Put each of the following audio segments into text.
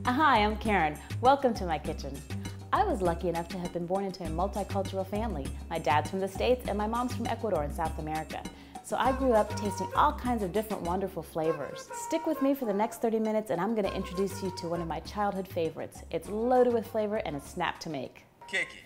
Hi, I'm Karen. Welcome to my kitchen. I was lucky enough to have been born into a multicultural family. My dad's from the States and my mom's from Ecuador in South America. So I grew up tasting all kinds of different wonderful flavors. Stick with me for the next 30 minutes and I'm going to introduce you to one of my childhood favorites. It's loaded with flavor and a snap to make. Kick it.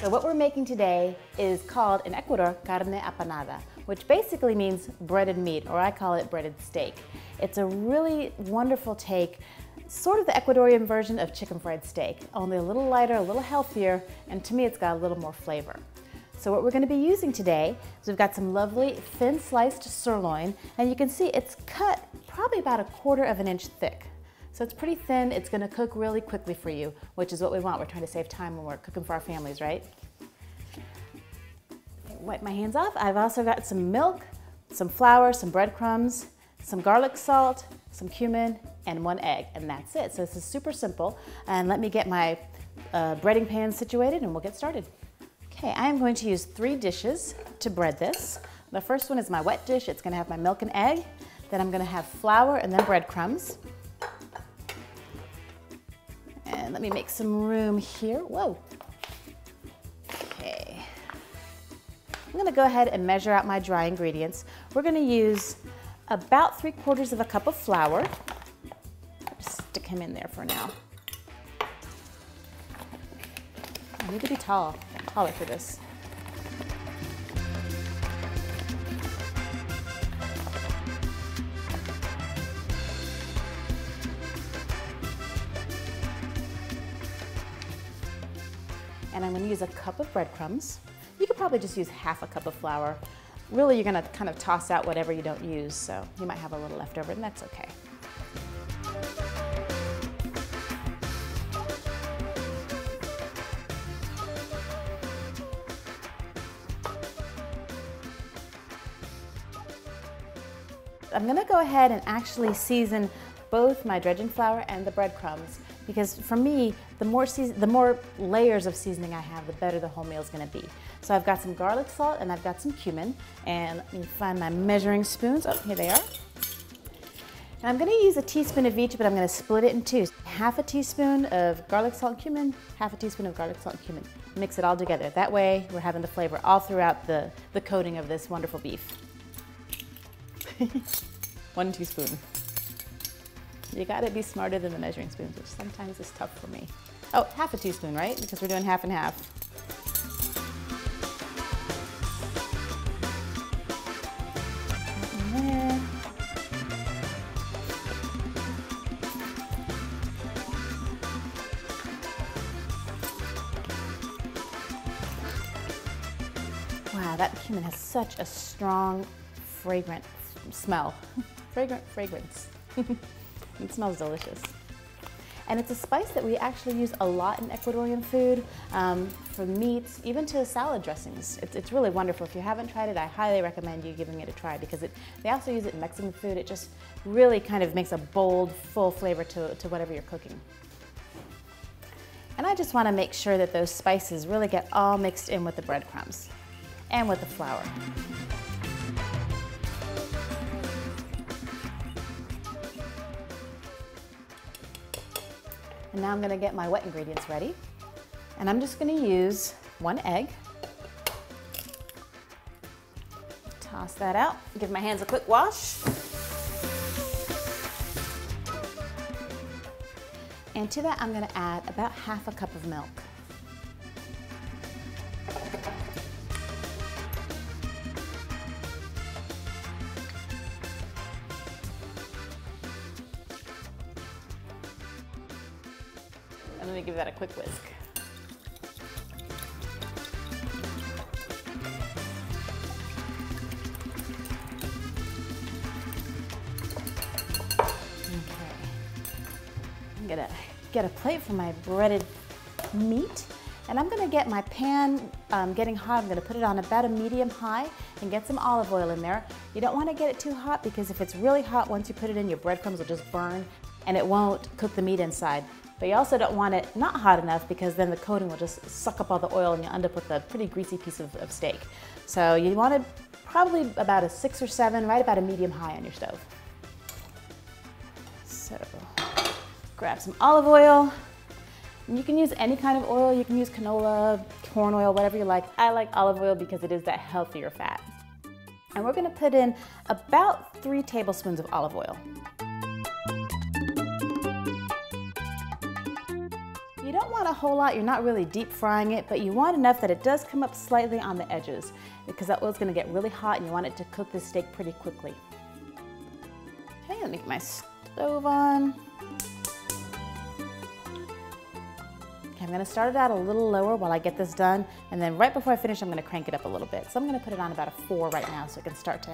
So what we're making today is called in Ecuador carne apanada, which basically means breaded meat, or I call it breaded steak. It's a really wonderful take, sort of the Ecuadorian version of chicken fried steak, only a little lighter, a little healthier, and to me it's got a little more flavor. So what we're going to be using today is we've got some lovely thin sliced sirloin, and you can see it's cut probably about 1/4 of an inch thick. So it's pretty thin, it's gonna cook really quickly for you, which is what we want. We're trying to save time when we're cooking for our families, right? Wipe my hands off. I've also got some milk, some flour, some breadcrumbs, some garlic salt, some cumin, and 1 egg, and that's it. So this is super simple. And let me get my breading pan situated and we'll get started. Okay, I am going to use 3 dishes to bread this. The first one is my wet dish. It's gonna have my milk and egg. Then I'm gonna have flour and then breadcrumbs. And let me make some room here. Whoa. Okay. I'm gonna go ahead and measure out my dry ingredients. We're gonna use about 3/4 of a cup of flour. Just stick him in there for now. I need to be taller for this. And I'm going to use a cup of breadcrumbs. You could probably just use half a cup of flour. Really, you're going to kind of toss out whatever you don't use, so you might have a little left over, and that's okay. I'm going to go ahead and actually season both my dredging flour and the breadcrumbs, because for me, the more layers of seasoning I have, the better the whole meal is going to be. So I've got some garlic salt and I've got some cumin, and let me find my measuring spoons. Oh, here they are. And I'm going to use a teaspoon of each, but I'm going to split it in 2. Half a teaspoon of garlic salt and cumin, half a teaspoon of garlic salt and cumin. Mix it all together. That way we're having the flavor all throughout the coating of this wonderful beef. 1 teaspoon. You gotta be smarter than the measuring spoons, which sometimes is tough for me. Oh, half a teaspoon, right? Because we're doing half and half. In there. Wow, that cumin has such a strong, fragrant smell. Fragrance. It smells delicious. And it's a spice that we actually use a lot in Ecuadorian food, for meats, even to salad dressings. It's really wonderful. If you haven't tried it, I highly recommend you giving it a try, because they also use it in Mexican food. It just really kind of makes a bold, full flavor to whatever you're cooking. And I just want to make sure that those spices really get all mixed in with the breadcrumbs and with the flour. And now I'm going to get my wet ingredients ready. And I'm just going to use 1 egg. Toss that out. Give my hands a quick wash. And to that, I'm going to add about half a cup of milk. And let me give that a quick whisk. get a plate for my breaded meat. And I'm gonna get my pan getting hot. I'm gonna put it on about a medium high and get some olive oil in there. You don't wanna get it too hot because if it's really hot, once you put it in, your breadcrumbs will just burn and it won't cook the meat inside. But you also don't want it not hot enough because then the coating will just suck up all the oil and you'll end up with a pretty greasy piece of steak. So you want it probably about a 6 or 7, right about a medium high on your stove. So grab some olive oil. And you can use any kind of oil. You can use canola, corn oil, whatever you like. I like olive oil because it is that healthier fat. And we're gonna put in about 3 tablespoons of olive oil. You don't want a whole lot, you're not really deep frying it, but you want enough that it does come up slightly on the edges because that oil's gonna get really hot and you want it to cook the steak pretty quickly. Okay, let me get my stove on. I'm gonna start it out a little lower while I get this done, and then right before I finish, I'm gonna crank it up a little bit. So I'm gonna put it on about a 4 right now so it can start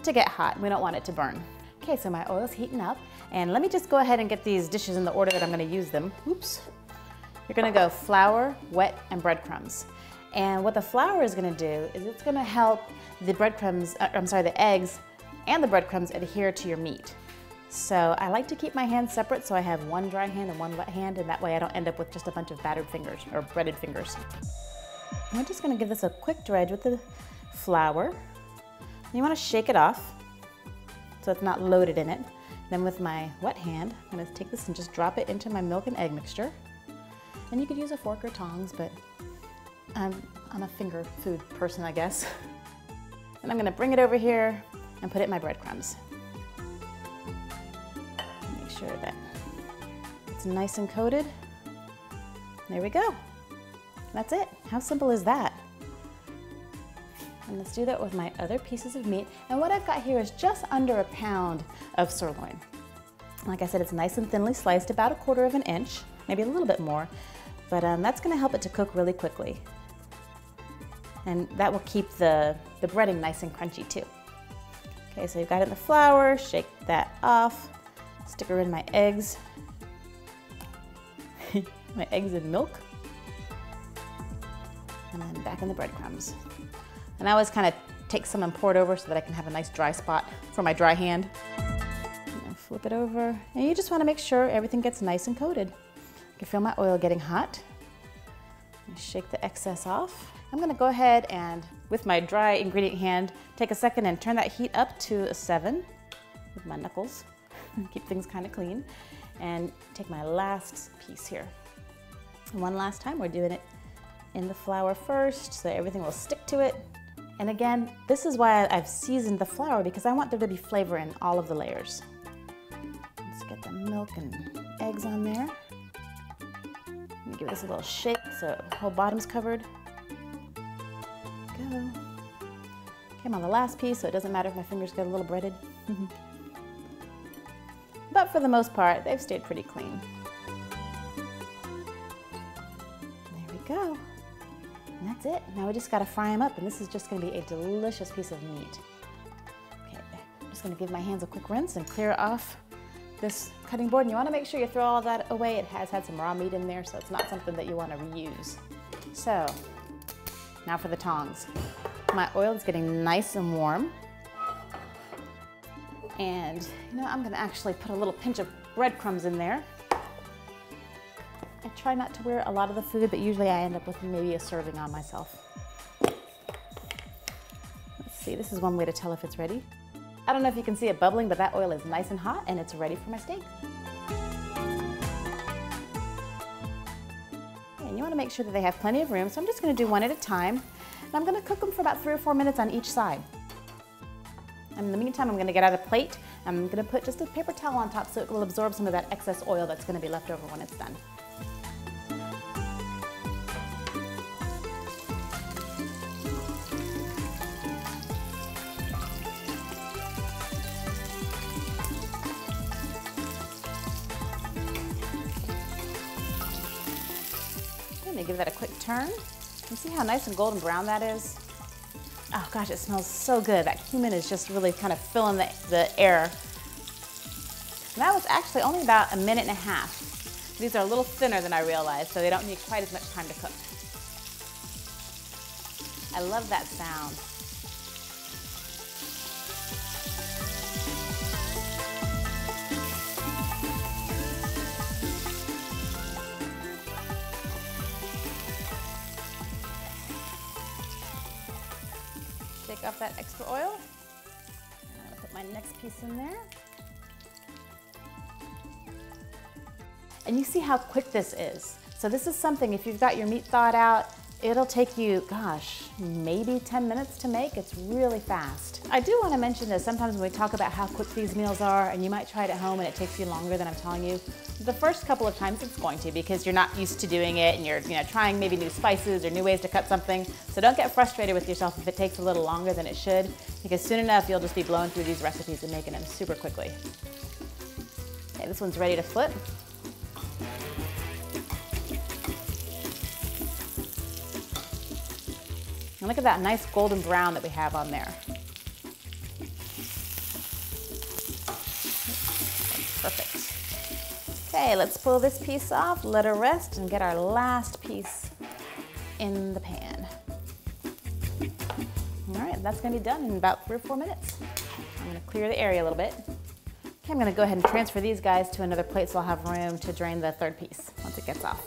to get hot. We don't want it to burn. Okay, so my oil's heating up, and let me just go ahead and get these dishes in the order that I'm gonna use them. Oops. You're gonna go flour, wet, and breadcrumbs. And what the flour is gonna do is it's gonna help the breadcrumbs, the eggs and the breadcrumbs adhere to your meat. So I like to keep my hands separate so I have one dry hand and one wet hand, and that way I don't end up with just a bunch of battered fingers or breaded fingers. I'm just gonna give this a quick dredge with the flour. You wanna shake it off so it's not loaded in it. Then with my wet hand, I'm gonna take this and just drop it into my milk and egg mixture. And you could use a fork or tongs, but I'm a finger food person, I guess. And I'm gonna bring it over here and put it in my breadcrumbs. Sure that it's nice and coated. There we go. That's it. How simple is that? And let's do that with my other pieces of meat. And what I've got here is just under a pound of sirloin. Like I said, it's nice and thinly sliced, about 1/4 inch, maybe a little bit more, but that's gonna help it to cook really quickly. And that will keep the breading nice and crunchy too. Okay, so you've got it in the flour, shake that off. Stick her in my eggs, my eggs and milk, and then back in the breadcrumbs. And I always kind of take some and pour it over so that I can have a nice dry spot for my dry hand. And then flip it over, and you just want to make sure everything gets nice and coated. I can feel my oil getting hot. Shake the excess off. I'm going to go ahead and, with my dry ingredient hand, take a second and turn that heat up to a 7 with my knuckles. Keep things kind of clean, and take my last piece here. And one last time, we're doing it in the flour first so everything will stick to it. And again, this is why I've seasoned the flour, because I want there to be flavor in all of the layers. Let's get the milk and eggs on there. Let me give this a little shake so the whole bottom's covered. Go. Okay, I'm on the last piece, so it doesn't matter if my fingers get a little breaded. But for the most part, they've stayed pretty clean. There we go. And that's it. Now we just gotta fry them up, and this is just gonna be a delicious piece of meat. Okay, I'm just gonna give my hands a quick rinse and clear off this cutting board. And you wanna make sure you throw all that away. It has had some raw meat in there, so it's not something that you wanna reuse. So, now for the tongs. My oil is getting nice and warm. And you know, I'm gonna actually put a little pinch of breadcrumbs in there. I try not to wear a lot of the food, but usually I end up with maybe a serving on myself. Let's see, this is one way to tell if it's ready. I don't know if you can see it bubbling, but that oil is nice and hot and it's ready for my steak. And you wanna make sure that they have plenty of room, so I'm just gonna do one at a time. And I'm gonna cook them for about 3 or 4 minutes on each side. And in the meantime, I'm gonna get out a plate. I'm gonna put just a paper towel on top so it will absorb some of that excess oil that's gonna be left over when it's done. Let me give that a quick turn. You see how nice and golden brown that is? Oh gosh, it smells so good. That cumin is just really kind of filling the air. And that was actually only about 1.5 minutes. These are a little thinner than I realized, so they don't need quite as much time to cook. I love that sound. Take off that extra oil. I'm gonna put my next piece in there. And you see how quick this is. So this is something, if you've got your meat thawed out, it'll take you, gosh, maybe 10 minutes to make. It's really fast. I do want to mention this. Sometimes when we talk about how quick these meals are, and you might try it at home and it takes you longer than I'm telling you, the first couple of times it's going to, because you're not used to doing it and you're trying maybe new spices or new ways to cut something. So don't get frustrated with yourself if it takes a little longer than it should, because soon enough you'll just be blowing through these recipes and making them super quickly. Okay, this one's ready to flip. And look at that nice golden brown that we have on there. That's perfect. Okay, let's pull this piece off, let it rest, and get our last piece in the pan. All right, that's gonna be done in about 3 or 4 minutes. I'm gonna clear the area a little bit. Okay, I'm gonna go ahead and transfer these guys to another plate so I'll have room to drain the third piece once it gets off.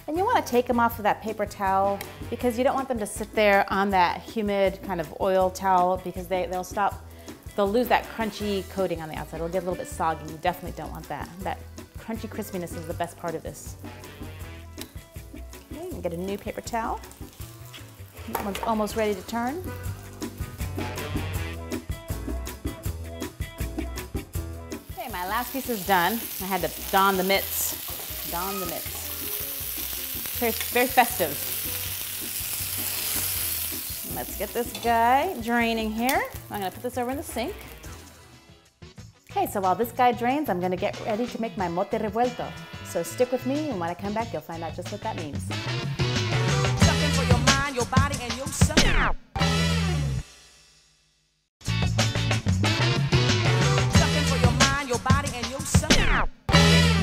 And you want to take them off with that paper towel because you don't want them to sit there on that humid kind of oil towel, because they'll lose that crunchy coating on the outside. It'll get a little bit soggy. You definitely don't want that. That crunchy crispiness is the best part of this. Okay, and get a new paper towel. That one's almost ready to turn. Okay, my last piece is done. I had to don the mitts. Don the mitts. Very festive. Let's get this guy draining here. I'm gonna put this over in the sink. Okay, so while this guy drains, I'm gonna get ready to make my mote revuelto. So stick with me, and when I come back, you'll find out just what that means. Something for your mind, your body, and your soul. Something for your mind, your body, and your soul.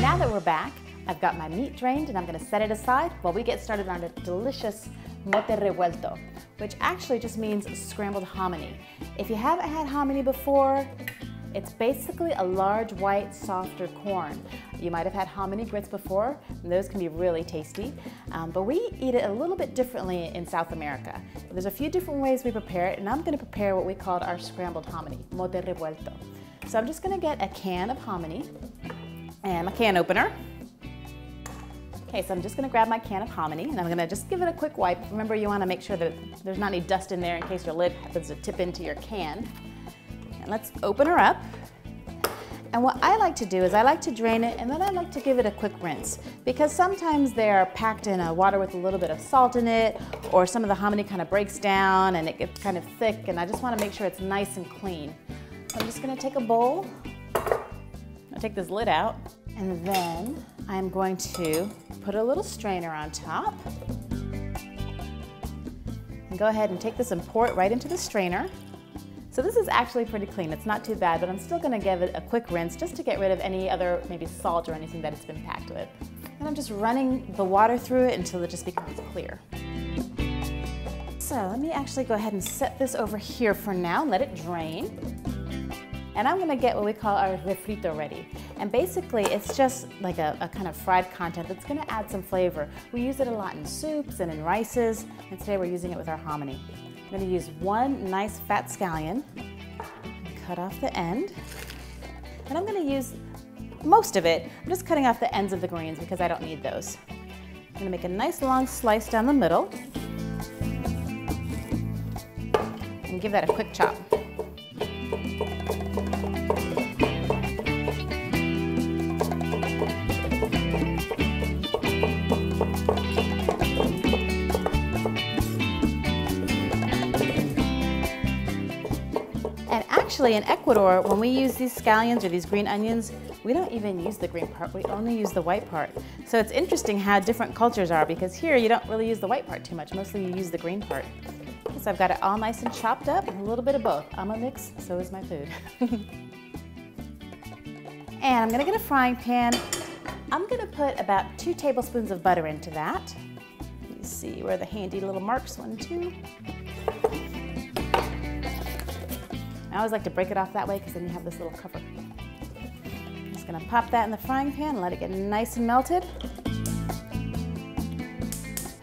Now that we're back, I've got my meat drained and I'm gonna set it aside while we get started on a delicious mote revuelto, which actually just means scrambled hominy. If you haven't had hominy before, it's basically a large white softer corn. You might have had hominy grits before, and those can be really tasty, but we eat it a little bit differently in South America. There's a few different ways we prepare it, and I'm gonna prepare what we called our scrambled hominy, mote revuelto. So I'm just gonna get a can of hominy and my can opener. Okay, so I'm just gonna grab my can of hominy and I'm gonna just give it a quick wipe. Remember, you wanna make sure that there's not any dust in there in case your lid happens to tip into your can. And let's open her up. And what I like to do is I like to drain it and then I like to give it a quick rinse, because sometimes they're packed in a water with a little bit of salt in it, or some of the hominy kind of breaks down and it gets kind of thick, and I just wanna make sure it's nice and clean. So I'm just gonna take a bowl, I'll take this lid out, and then I'm going to put a little strainer on top. And go ahead and take this and pour it right into the strainer. So this is actually pretty clean. It's not too bad, but I'm still gonna give it a quick rinse just to get rid of any other maybe salt or anything that it's been packed with. And I'm just running the water through it until it just becomes clear. So let me actually go ahead and set this over here for now and let it drain. And I'm gonna get what we call our refrito ready. And basically it's just like a kind of fried content that's gonna add some flavor. We use it a lot in soups and in rices, and today we're using it with our hominy. I'm gonna use one nice fat scallion, cut off the end, and I'm gonna use most of it. I'm just cutting off the ends of the greens because I don't need those. I'm gonna make a nice long slice down the middle, and give that a quick chop. Actually, in Ecuador, when we use these scallions or these green onions, we don't even use the green part, we only use the white part. So it's interesting how different cultures are, because here you don't really use the white part too much, mostly you use the green part. Okay, so I've got it all nice and chopped up, and a little bit of both. I'm a mix, so is my food. And I'm gonna get a frying pan. I'm gonna put about 2 tablespoons of butter into that. You see where the handy little marks, 1, 2. I always like to break it off that way because then you have this little cover. I'm just gonna pop that in the frying pan and let it get nice and melted.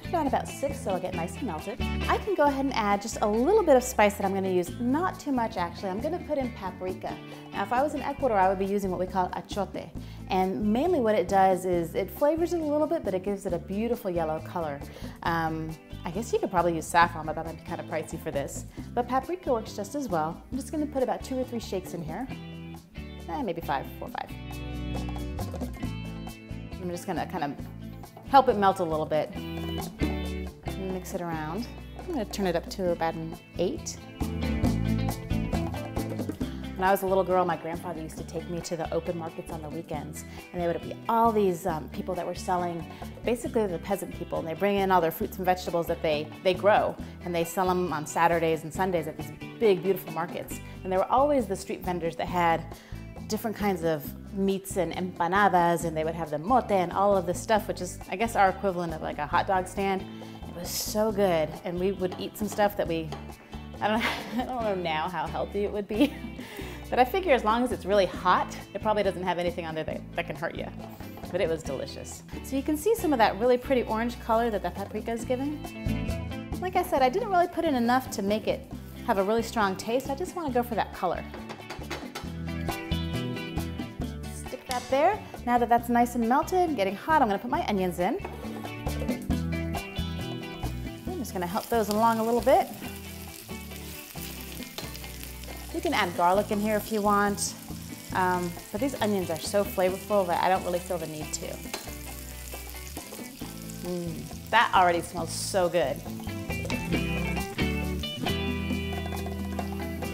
Put it on about 6 so it'll get nice and melted. I can go ahead and add just a little bit of spice that I'm gonna use, not too much actually. I'm gonna put in paprika. Now if I was in Ecuador, I would be using what we call achote. And mainly what it does is it flavors it a little bit, but it gives it a beautiful yellow color. I guess you could probably use saffron, but that might be kind of pricey for this. But paprika works just as well. I'm just gonna put about 2 or 3 shakes in here. Maybe 5, 4 or 5. I'm just gonna kind of help it melt a little bit. And mix it around. I'm gonna turn it up to about an 8. When I was a little girl, my grandfather used to take me to the open markets on the weekends, and there would be all these people that were selling, basically the peasant people, and they bring in all their fruits and vegetables that they grow, and they sell them on Saturdays and Sundays at these big, beautiful markets. And there were always the street vendors that had different kinds of meats and empanadas, and they would have the mote and all of this stuff, which is, I guess, our equivalent of like a hot dog stand. It was so good, and we would eat some stuff that I don't know now how healthy it would be, but I figure as long as it's really hot, it probably doesn't have anything on there that can hurt you. But it was delicious. So you can see some of that really pretty orange color that the paprika is giving. Like I said, I didn't really put in enough to make it have a really strong taste. I just want to go for that color. Stick that there. Now that that's nice and melted, getting hot, I'm going to put my onions in. I'm just going to help those along a little bit. You can add garlic in here if you want, but these onions are so flavorful that I don't really feel the need to. That already smells so good.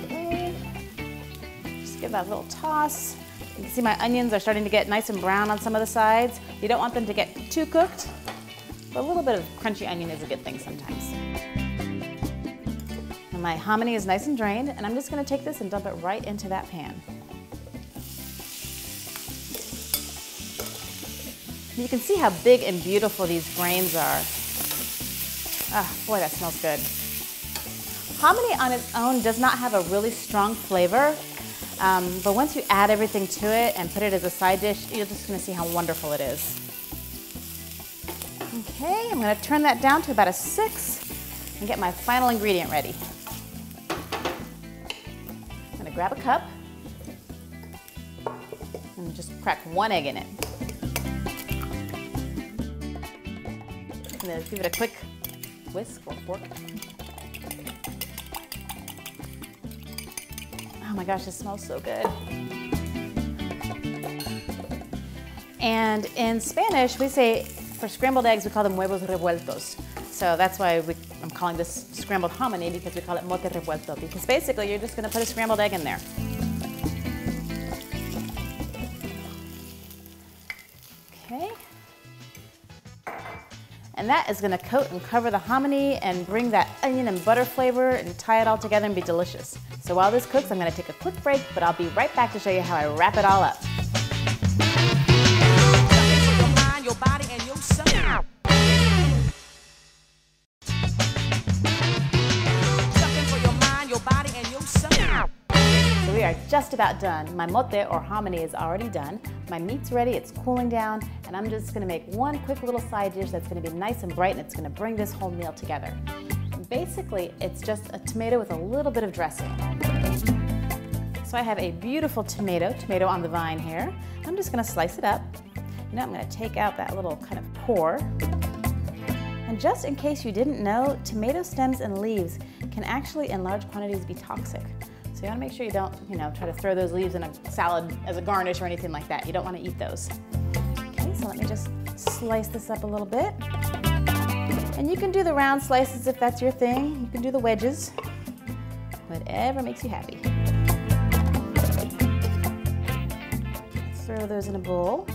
Okay. Just give that a little toss. You can see my onions are starting to get nice and brown on some of the sides. You don't want them to get too cooked, but a little bit of crunchy onion is a good thing sometimes. My hominy is nice and drained, and I'm just going to take this and dump it right into that pan. You can see how big and beautiful these grains are. Ah, boy, that smells good. Hominy on its own does not have a really strong flavor, but once you add everything to it and put it as a side dish, you're just going to see how wonderful it is. Okay, I'm going to turn that down to about a 6 and get my final ingredient ready. Grab a cup and just crack 1 egg in it. And then give it a quick whisk or fork. Oh my gosh, this smells so good. And in Spanish, we say, for scrambled eggs, we call them huevos revueltos. So that's why I'm calling this scrambled hominy, because we call it mote revuelto, because basically you're just going to put a scrambled egg in there. Okay. And that is going to coat and cover the hominy and bring that onion and butter flavor and tie it all together and be delicious. So while this cooks, I'm going to take a quick break, but I'll be right back to show you how I wrap it all up. So we are just about done. My mote or hominy is already done. My meat's ready, it's cooling down, and I'm just gonna make one quick little side dish that's gonna be nice and bright, and it's gonna bring this whole meal together. Basically, it's just a tomato with a little bit of dressing. So I have a beautiful tomato on the vine here. I'm just gonna slice it up. Now I'm gonna take out that little kind of core. And just in case you didn't know, tomato stems and leaves can actually in large quantities be toxic. So you wanna make sure you don't, try to throw those leaves in a salad as a garnish or anything like that. You don't wanna eat those. Okay, so let me just slice this up a little bit. And you can do the round slices if that's your thing. You can do the wedges. Whatever makes you happy. Throw those in a bowl.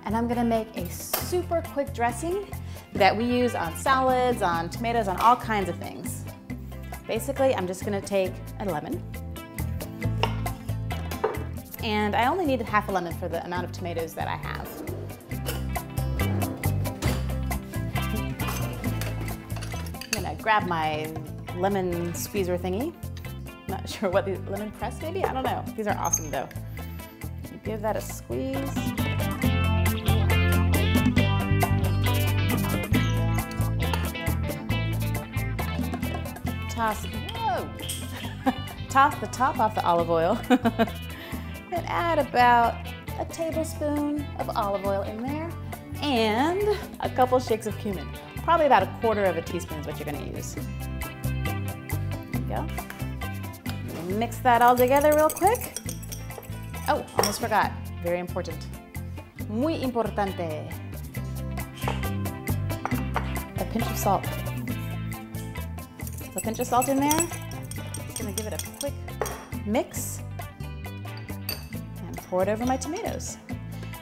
And I'm gonna make a super quick dressing that we use on salads, on tomatoes, on all kinds of things. Basically, I'm just gonna take a lemon. And I only needed half a lemon for the amount of tomatoes that I have. I'm gonna grab my lemon squeezer thingy. Not sure what these, lemon press maybe? I don't know. These are awesome though. Give that a squeeze. Toss, whoa! Toss the top off the olive oil and add about a tablespoon of olive oil in there and a couple shakes of cumin. Probably about 1/4 of a teaspoon is what you're gonna use. There you go. Mix that all together real quick. Oh, almost forgot. Very important. Muy importante. A pinch of salt. A pinch of salt in there. Just gonna give it a quick mix and pour it over my tomatoes.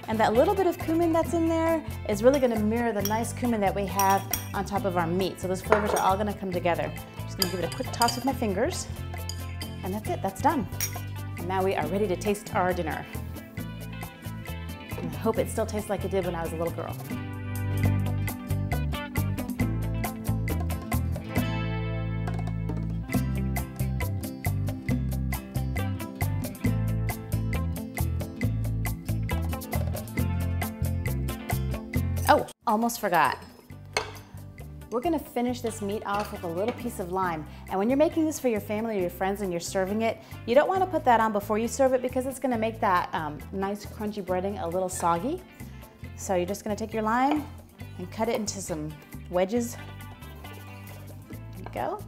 And that little bit of cumin that's in there is really gonna mirror the nice cumin that we have on top of our meat. So those flavors are all gonna come together. Just gonna give it a quick toss with my fingers. And that's it, that's done. And now we are ready to taste our dinner. And I hope it still tastes like it did when I was a little girl. Oh, almost forgot. We're gonna finish this meat off with a little piece of lime. And when you're making this for your family or your friends and you're serving it, you don't wanna put that on before you serve it because it's gonna make that nice crunchy breading a little soggy. So you're just gonna take your lime and cut it into some wedges. There you go.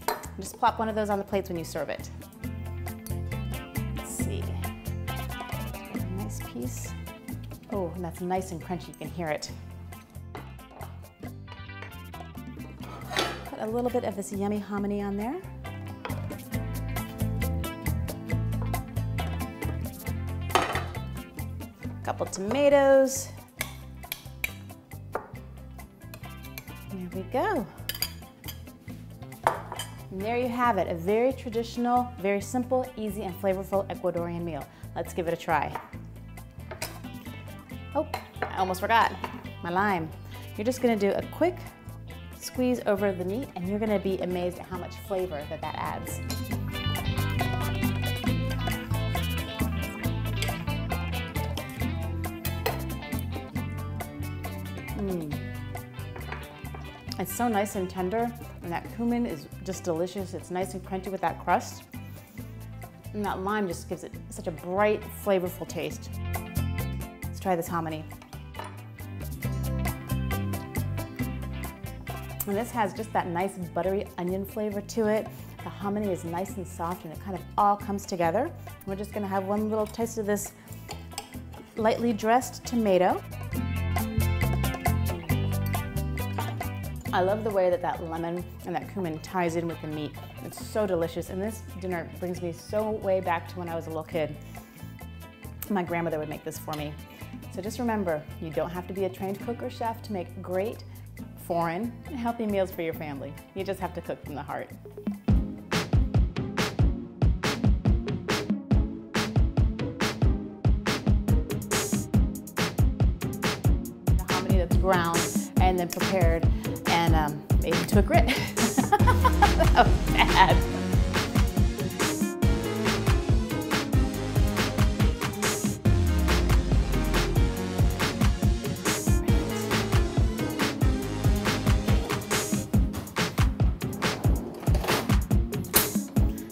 And just plop one of those on the plates when you serve it. Let's see. A nice piece. Oh, and that's nice and crunchy, you can hear it. Put a little bit of this yummy hominy on there. A couple tomatoes. There we go. And there you have it, a very traditional, very simple, easy, and flavorful Ecuadorian meal. Let's give it a try. Oh, I almost forgot my lime. You're just gonna do a quick squeeze over the meat and you're gonna be amazed at how much flavor that adds. It's so nice and tender, and that cumin is just delicious. It's nice and crunchy with that crust. And that lime just gives it such a bright, flavorful taste. Let's try this hominy. And this has just that nice buttery onion flavor to it. The hominy is nice and soft and it kind of all comes together. We're just gonna have one little taste of this lightly dressed tomato. I love the way that that lemon and that cumin ties in with the meat. It's so delicious, and this dinner brings me so way back to when I was a little kid. My grandmother would make this for me. So just remember, you don't have to be a trained cook or chef to make great, foreign, and healthy meals for your family. You just have to cook from the heart. The hominy that's ground and then prepared and made into a grit. That was bad.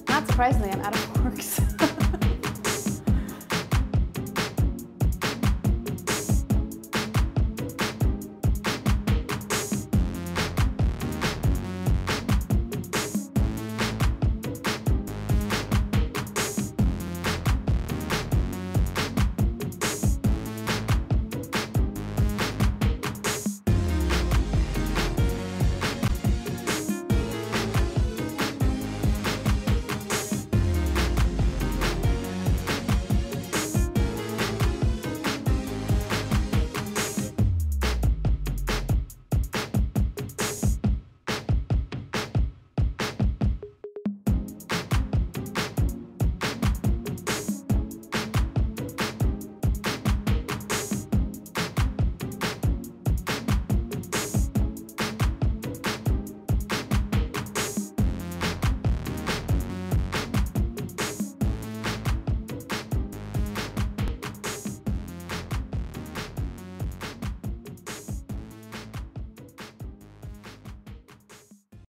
Not surprisingly, I'm out of forks.